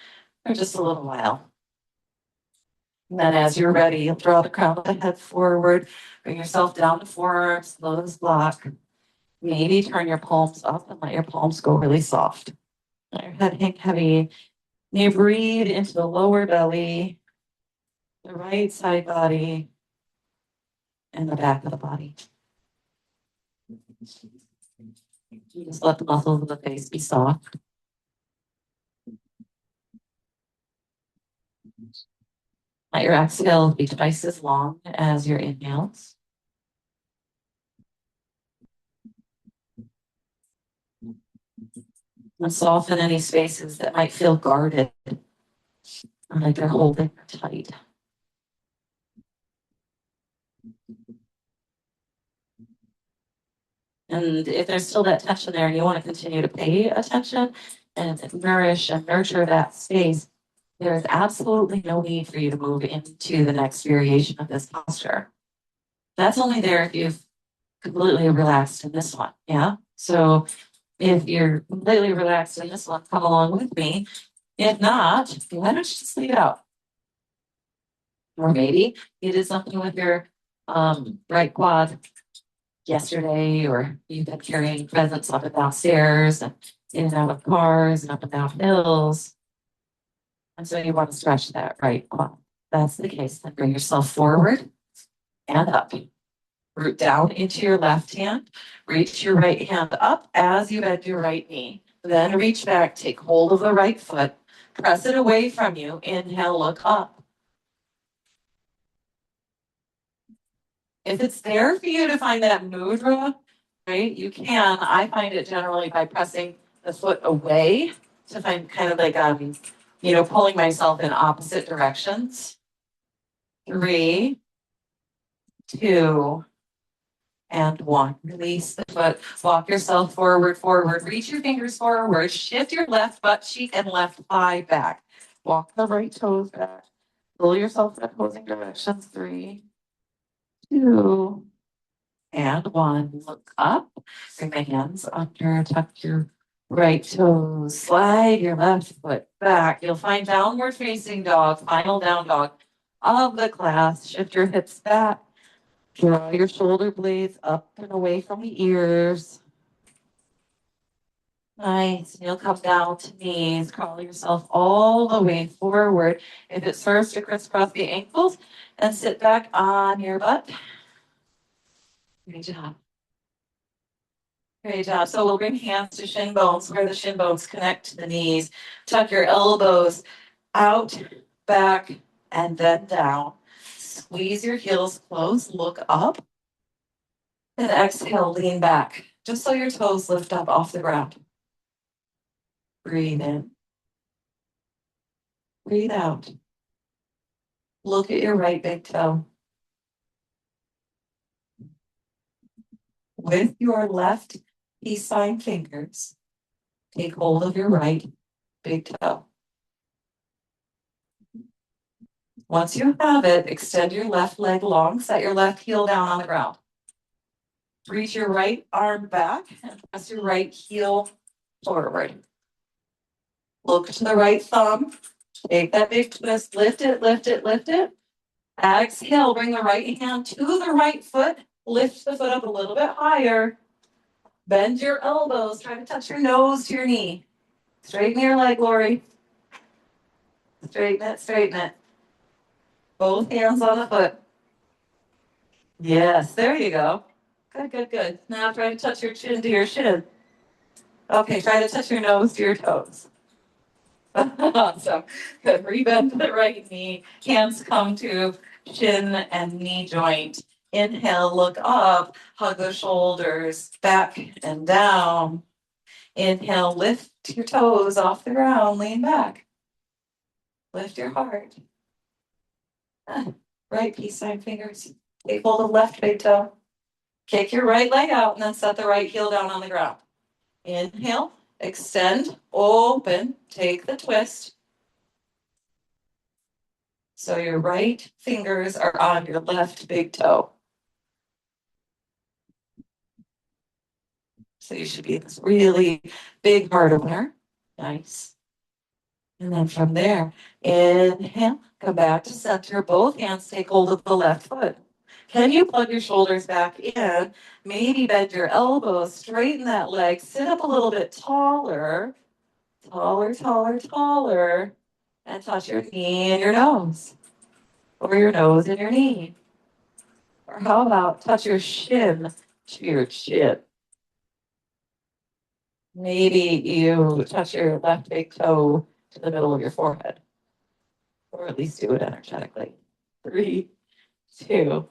for just a little while. And then as you're ready, you'll draw the crown of the head forward, bring yourself down to forearms, lotus block. Maybe turn your palms up and let your palms go really soft. Let your head hang heavy. You breathe into the lower belly, the right side body, and the back of the body. You just let the muscles of the face be soft. Let your exhales be twice as long as your inhales. And soften any spaces that might feel guarded, like they're holding tight. And if there's still that tension there and you want to continue to pay attention and nourish and nurture that space, there is absolutely no need for you to move into the next variation of this posture. That's only there if you've completely relaxed in this one. Yeah. So if you're completely relaxed in this one, come along with me. If not, why don't you just leave it out? Or maybe you did something with your right quad yesterday, or you've been carrying presents up and down stairs and in and out of cars and up and down hills. And so you want to stretch that right quad. That's the case. Then bring yourself forward and up. Root down into your left hand. Reach your right hand up as you bend your right knee. Then reach back, take hold of the right foot, press it away from you. Inhale, look up. If it's there for you to find that mudra, right, you can. I find it generally by pressing the foot away to find kind of like, pulling myself in opposite directions. 3, 2, and 1. Release the foot. Walk yourself forward, forward. Reach your fingers forward. Shift your left butt cheek and left thigh back. Walk the right toes back. Pull yourself in opposing directions. 3, 2, and 1. Look up. Bring the hands under. Tuck your right toes. Slide your left foot back. You'll find downward facing dog, final down dog of the class. Shift your hips back. Draw your shoulder blades up and away from the ears. Nice. You'll come down to knees. Crawl yourself all the way forward. If it serves to crisscross the ankles, and sit back on your butt. Great job. Great job. So we'll bring hands to shin bones where the shin bones connect to the knees. Tuck your elbows out, back, and then down. Squeeze your heels close. Look up. And exhale, lean back, just so your toes lift up off the ground. Breathe in. Breathe out. Look at your right big toe. With your left peace sign fingers, take hold of your right big toe. Once you have it, extend your left leg long, set your left heel down on the ground. Reach your right arm back and press your right heel forward. Look to the right thumb. Take that big twist, lift it, lift it, lift it. Exhale, bring the right hand to the right foot. Lift the foot up a little bit higher. Bend your elbows. Try to touch your nose to your knee. Straighten your leg, Lori. Straighten it, straighten it. Both hands on the foot. Yes, there you go. Good, good, good. Now try to touch your chin to your shin. Okay, try to touch your nose to your toes. Awesome. Good. Rebend the right knee. Hands come to shin and knee joint. Inhale, look up, hug the shoulders, back and down. Inhale, lift your toes off the ground, lean back. Lift your heart. Right peace sign fingers. Take hold of left big toe. Kick your right leg out and then set the right heel down on the ground. Inhale, extend, open, take the twist. So your right fingers are on your left big toe. So you should be this really big heart opener. Nice. And then from there, inhale, come back to center. Both hands take hold of the left foot. Can you plug your shoulders back in? Maybe bend your elbows, straighten that leg, sit up a little bit taller, taller, taller, taller, and touch your knee and your nose, or your nose and your knee. Or how about touch your shin to your chin? Maybe you touch your left big toe to the middle of your forehead, or at least do it energetically. 3, 2,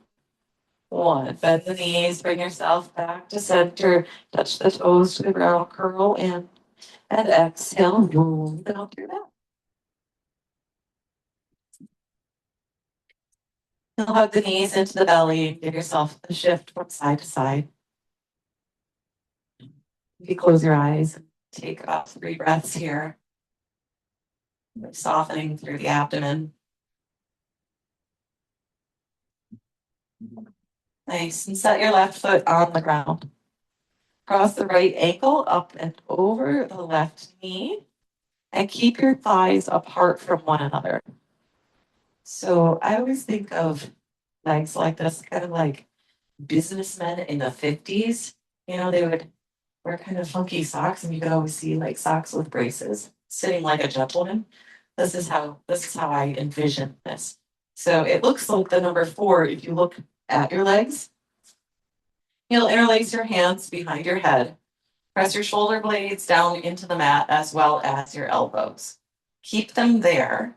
1. Bend the knees, bring yourself back to center, touch the toes to the ground, curl in, and exhale, roll down through that. You'll hug the knees into the belly, give yourself a shift from side to side. You close your eyes, take about 3 breaths here. Softening through the abdomen. Nice, and set your left foot on the ground. Cross the right ankle up and over the left knee, and keep your thighs apart from one another. So I always think of legs like this, kind of like businessmen in the 50s. They would wear kind of funky socks, and you could always see like socks with braces, sitting like a gentleman. This is how I envision this. So it looks like the number 4 if you look at your legs. You'll interlace your hands behind your head. Press your shoulder blades down into the mat as well as your elbows. Keep them there.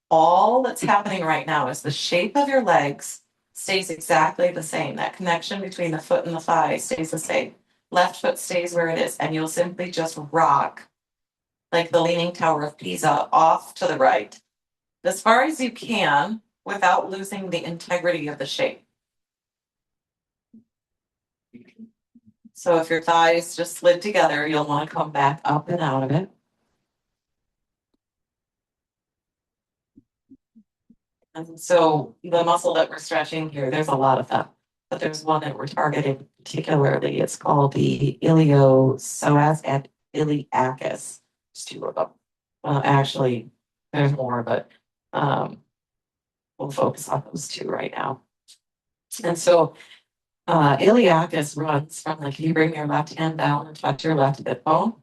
All that's happening right now is the shape of your legs stays exactly the same. That connection between the foot and the thigh stays the same. Left foot stays where it is, and you'll simply just rock like the Leaning Tower of Pisa off to the right, as far as you can without losing the integrity of the shape. So if your thighs just slid together, you'll want to come back up and out of it. And so the muscle that we're stretching here, there's a lot of them, but there's one that we're targeting particularly. It's called the iliopsoas and iliacus. There's two of them. Well, actually, there's more, but we'll focus on those two right now. And so iliacus runs from, like, if you bring your left hand down and touch your left hip bone,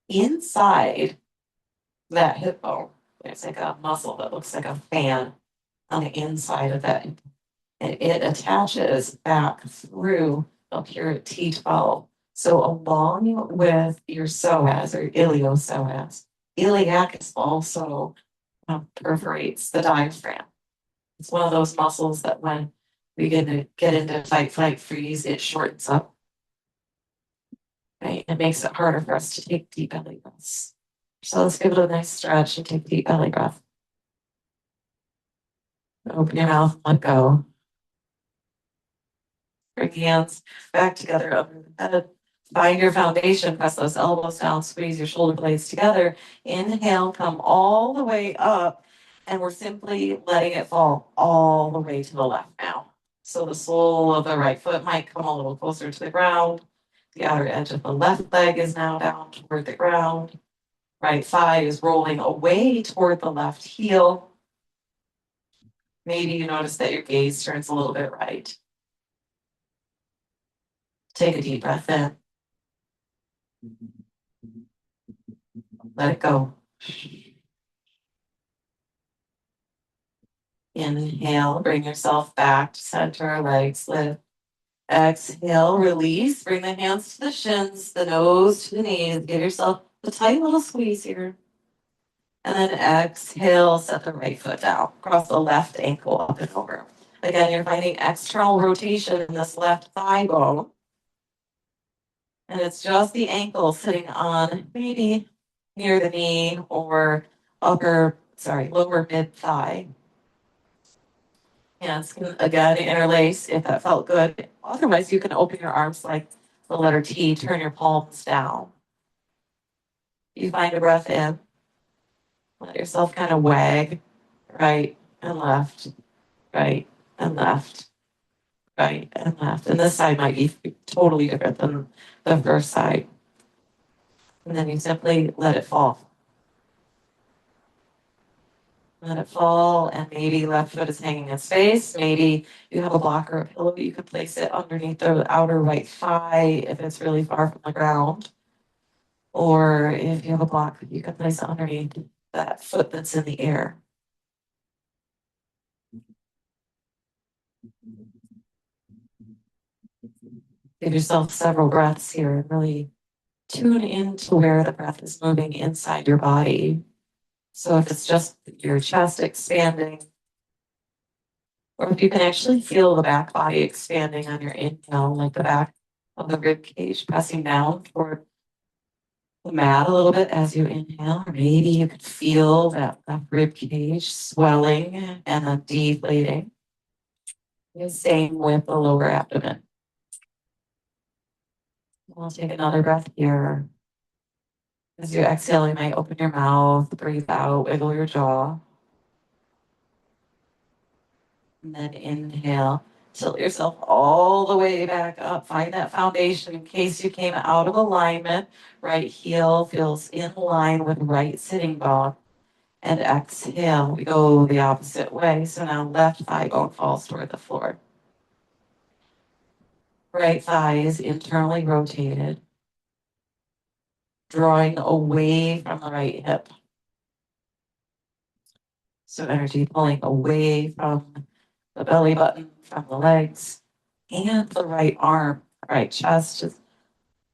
inside that hip bone, there's like a muscle that looks like a fan on the inside of that. And it attaches back through up here at T12. So along with your psoas or iliopsoas, iliacus also perforates the diaphragm. It's one of those muscles that when we get into fight, flight, freeze, it shortens up. Right? It makes it harder for us to take deep belly breaths. So let's give it a nice stretch and take a deep belly breath. Open your mouth and let go. Bring hands back together under the head. Find your foundation, press those elbows down, squeeze your shoulder blades together. Inhale, come all the way up, and we're simply letting it fall all the way to the left now. So the sole of the right foot might come a little closer to the ground. The outer edge of the left leg is now down toward the ground. Right thigh is rolling away toward the left heel. Maybe you notice that your gaze turns a little bit right. Take a deep breath in. Let it go. Inhale, bring yourself back to center, legs lift. Exhale, release, bring the hands to the shins, the nose to the knees. Give yourself a tight little squeeze here. And then exhale, set the right foot down, cross the left ankle up and over. Again, you're finding external rotation in this left thigh bone. And it's just the ankle sitting on maybe near the knee or lower mid thigh. Hands can again interlace if that felt good. Otherwise, you can open your arms like the letter T, turn your palms down. You find a breath in. Let yourself kind of wag right and left, right and left, right and left. And this side might be totally different than the first side. And then you simply let it fall. Let it fall, and maybe left foot is hanging in space. Maybe you have a block or a pillow. You could place it underneath the outer right thigh if it's really far from the ground. Or if you have a block, you can place it underneath that foot that's in the air. Give yourself several breaths here and really tune into where the breath is moving inside your body. So if it's just your chest expanding, or if you can actually feel the back body expanding on your inhale, like the back of the rib cage pressing down toward the mat a little bit as you inhale, or maybe you could feel that rib cage swelling and then deflating. The same with the lower abdomen. We'll take another breath here. As you exhale, you might open your mouth, breathe out, wiggle your jaw. And then inhale, tilt yourself all the way back up. Find that foundation in case you came out of alignment. Right heel feels in line with right sitting bone. And exhale, we go the opposite way. So now left thigh bone falls toward the floor. Right thigh is internally rotated, drawing away from the right hip. So energy pulling away from the belly button, from the legs, and the right arm, right chest, just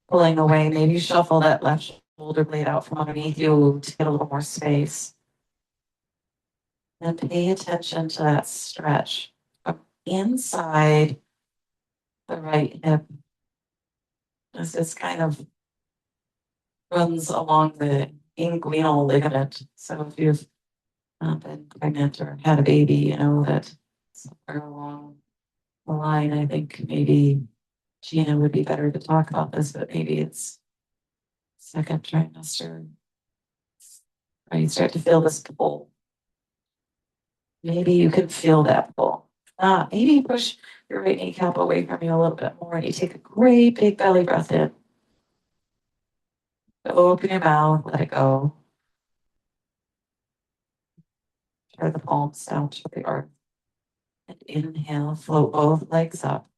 pulling away. Maybe shuffle that left shoulder blade out from underneath you to get a little more space. And pay attention to that stretch inside the right hip. This just kind of runs along the inguinal ligament. So if you've been pregnant or had a baby, you know that somewhere along the line, I think maybe Gina would be better to talk about this, but maybe it's second trimester. Right, you start to feel this pull. Maybe you can feel that pull. Maybe push your right kneecap away from you a little bit more and you take a great big belly breath in. Open your mouth, let it go. Turn the palms down to the earth. And inhale, float both legs up.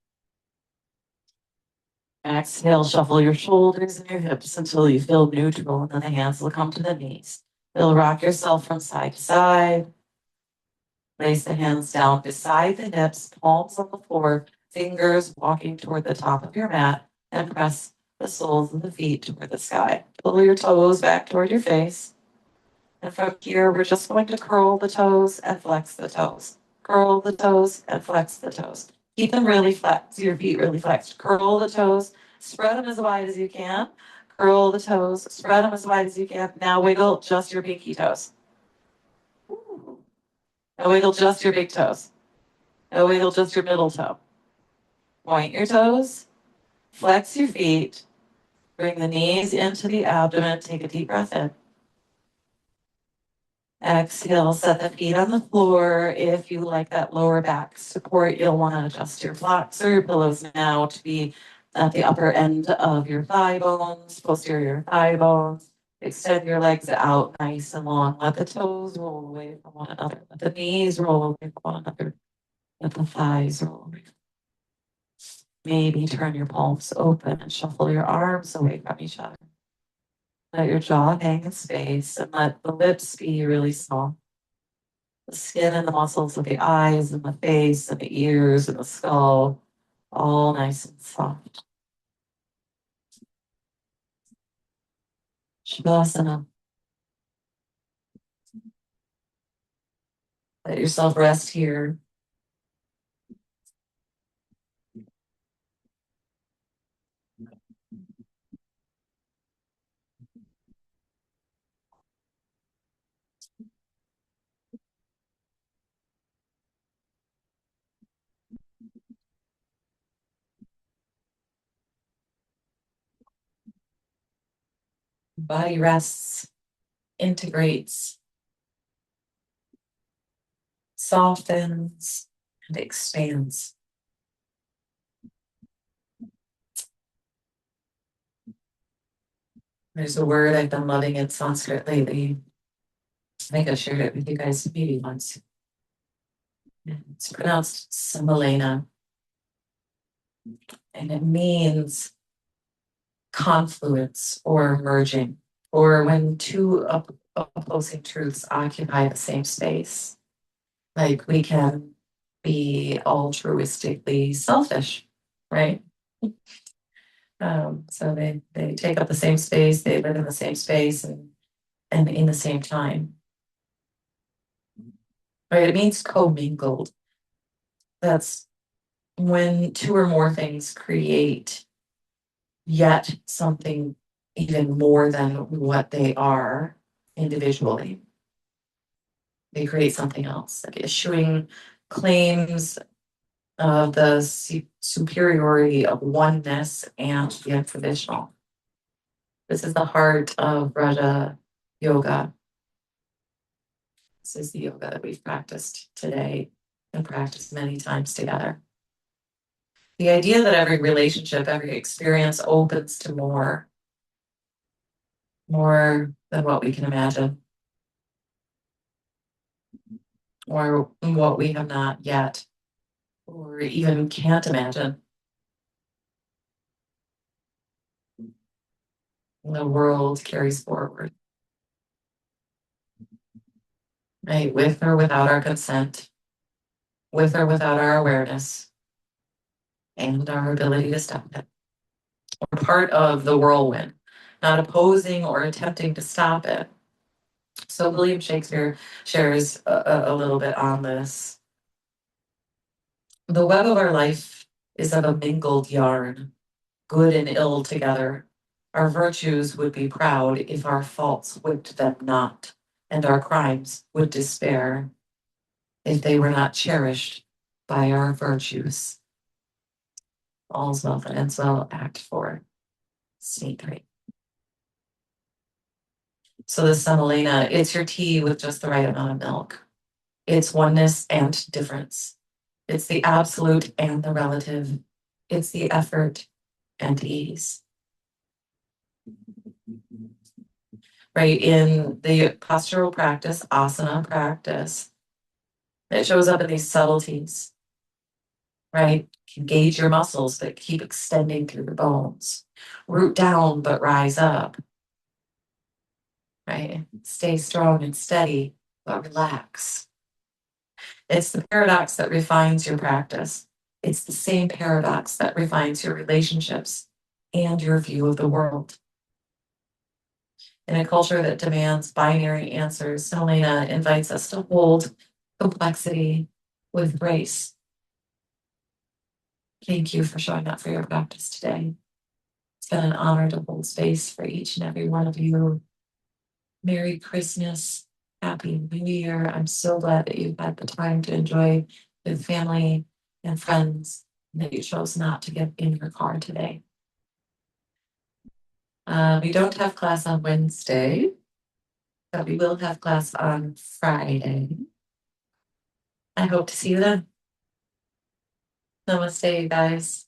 Exhale, shuffle your shoulders and your hips until you feel neutral, and then the hands will come to the knees. You'll rock yourself from side to side. Place the hands down beside the hips, palms on the floor, fingers walking toward the top of your mat, and press the soles of the feet toward the sky. Pull your toes back toward your face. And from here, we're just going to curl the toes and flex the toes. Curl the toes and flex the toes. Keep them really flexed, your feet really flexed. Curl the toes, spread them as wide as you can. Curl the toes, spread them as wide as you can. Now wiggle just your pinky toes. Now wiggle just your big toes. Now wiggle just your middle toe. Point your toes, flex your feet, bring the knees into the abdomen. Take a deep breath in. Exhale, set the feet on the floor. If you like that lower back support, you'll want to adjust your blocks or your pillows now to be at the upper end of your thigh bones, posterior thigh bones. Extend your legs out nice and long. Let the toes roll away from one another. Let the knees roll away from one another. Let the thighs roll away. Maybe turn your palms open and shuffle your arms away from each other. Let your jaw hang in space and let the lips be really small. The skin and the muscles of the eyes and the face and the ears and the skull, all nice and soft. Shavasana. Let yourself rest here. Body rests, integrates, softens, and expands. There's a word I've been loving in Sanskrit lately. I think I shared it with you guys maybe once. It's pronounced Sambalena, and it means confluence or merging, or when two opposing truths occupy the same space. Like we can be altruistically selfish, right? So they take up the same space, they live in the same space and in the same time. Right? It means commingled. That's when two or more things create yet something even more than what they are individually. They create something else, like issuing claims of the superiority of oneness and the unconditional. This is the heart of Raja Yoga. This is the yoga that we've practiced today and practiced many times together. The idea that every relationship, every experience opens to more than what we can imagine, or what we have not yet, or even can't imagine. The world carries forward, right? With or without our consent, with or without our awareness, and our ability to stop it. We're part of the whirlwind, not opposing or attempting to stop it. So William Shakespeare shares a little bit on this. The web of our life is of a mingled yarn, good and ill together. Our virtues would be proud if our faults whipped them not, and our crimes would despair if they were not cherished by our virtues. All's well that ends well, Act 4, Scene 3. So the semolina, it's your tea with just the right amount of milk. It's oneness and difference. It's the absolute and the relative. It's the effort and ease. Right, in the postural practice, asana practice, it shows up in these subtleties, right? Engage your muscles that keep extending through the bones. Root down, but rise up, right? Stay strong and steady, but relax. It's the paradox that refines your practice. It's the same paradox that refines your relationships and your view of the world. In a culture that demands binary answers, Selena invites us to hold complexity with grace. Thank you for showing up for your practice today. It's been an honor to hold space for each and every one of you. Merry Christmas. Happy New Year. I'm so glad that you've had the time to enjoy with family and friends, and that you chose not to get in your car today. We don't have class on Wednesday, but we will have class on Friday. I hope to see you then. Namaste, guys.